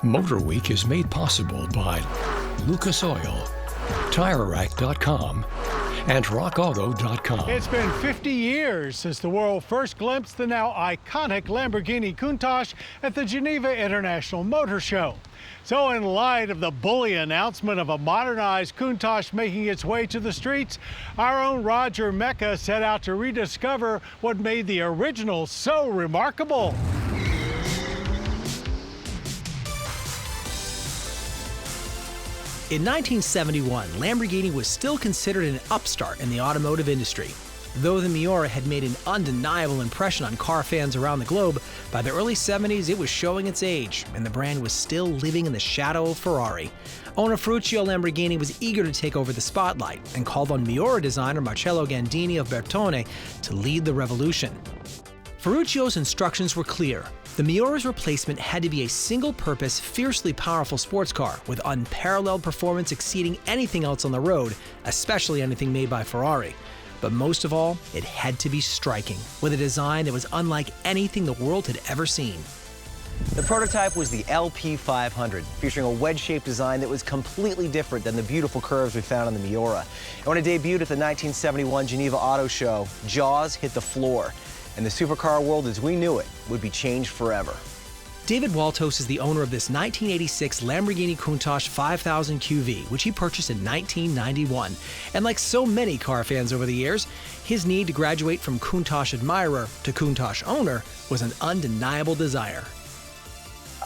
MotorWeek is made possible by Lucas Oil, TireRack.com, and RockAuto.com. It's been 50 years since the world first glimpsed the now iconic Lamborghini Countach at the Geneva International Motor Show. So in light of the bully announcement of a modernized Countach making its way to the streets, our own Roger Mecca set out to rediscover what made the original so remarkable. In 1971, Lamborghini was still considered an upstart in the automotive industry. Though the Miura had made an undeniable impression on car fans around the globe, by the early 70s it was showing its age, and the brand was still living in the shadow of Ferrari. Owner Ferruccio Lamborghini was eager to take over the spotlight and called on Miura designer Marcello Gandini of Bertone to lead the revolution. Ferruccio's instructions were clear. The Miura's replacement had to be a single-purpose, fiercely powerful sports car with unparalleled performance exceeding anything else on the road, especially anything made by Ferrari. But most of all, it had to be striking, with a design that was unlike anything the world had ever seen. The prototype was the LP500, featuring a wedge-shaped design that was completely different than the beautiful curves we found on the Miura. And when it debuted at the 1971 Geneva Auto Show, jaws hit the floor, and the supercar world as we knew it would be changed forever. David Waltos is the owner of this 1986 Lamborghini Countach 5000 QV, which he purchased in 1991. And like so many car fans over the years, his need to graduate from Countach admirer to Countach owner was an undeniable desire.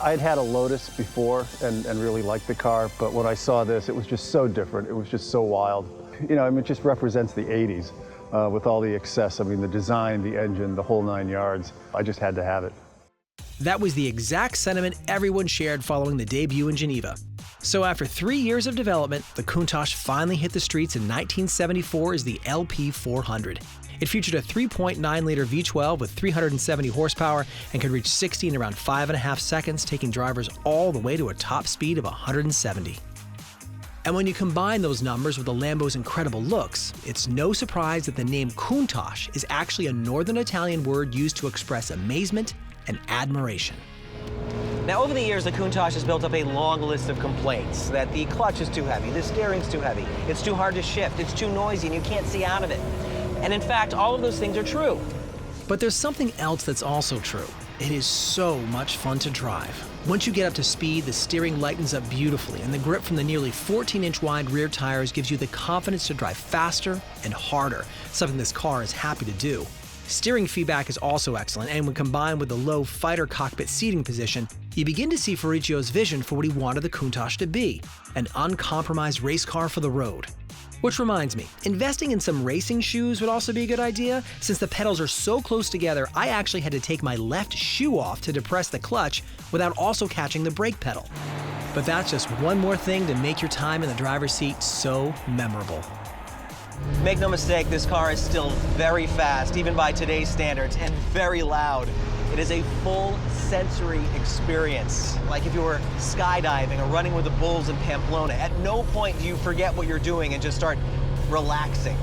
I'd had a Lotus before and really liked the car, but when I saw this, it was just so different. It was just so wild. You know, I mean, it just represents the 80s with all the excess. I mean, the design, the engine, the whole 9 yards. I just had to have it. That was the exact sentiment everyone shared following the debut in Geneva. So after 3 years of development, the Countach finally hit the streets in 1974 as the LP400. It featured a 3.9-liter V12 with 370 horsepower and could reach 60 in around 5.5 seconds, taking drivers all the way to a top speed of 170. And when you combine those numbers with the Lambo's incredible looks, it's no surprise that the name Countach is actually a northern Italian word used to express amazement and admiration. Now, over the years, the Countach has built up a long list of complaints that the clutch is too heavy, the steering's too heavy, it's too hard to shift, it's too noisy, and you can't see out of it. And in fact, all of those things are true. But there's something else that's also true. It is so much fun to drive. Once you get up to speed, the steering lightens up beautifully, and the grip from the nearly 14-inch wide rear tires gives you the confidence to drive faster and harder, something this car is happy to do. Steering feedback is also excellent, and when combined with the low fighter cockpit seating position, you begin to see Ferruccio's vision for what he wanted the Countach to be, an uncompromised race car for the road. Which reminds me, investing in some racing shoes would also be a good idea. Since the pedals are so close together, I actually had to take my left shoe off to depress the clutch without also catching the brake pedal. But that's just one more thing to make your time in the driver's seat so memorable. Make no mistake, this car is still very fast, even by today's standards, and very loud. It is a full sensory experience, like if you were skydiving or running with the bulls in Pamplona. At no point do you forget what you're doing and just start relaxing.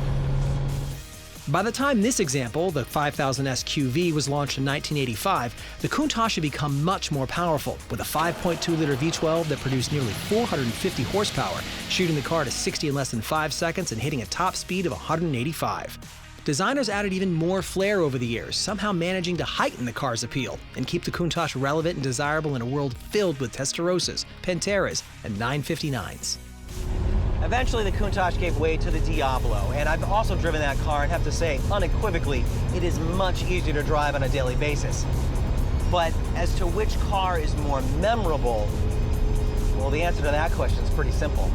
By the time this example, the 5000S QV, was launched in 1985, the Countach had become much more powerful, with a 5.2-liter V12 that produced nearly 450 horsepower, shooting the car to 60 in less than 5 seconds and hitting a top speed of 185. Designers added even more flair over the years, somehow managing to heighten the car's appeal and keep the Countach relevant and desirable in a world filled with Testarossas, Panteras, and 959s. Eventually, the Countach gave way to the Diablo, and I've also driven that car and have to say, unequivocally, it is much easier to drive on a daily basis. But as to which car is more memorable, well, the answer to that question is pretty simple.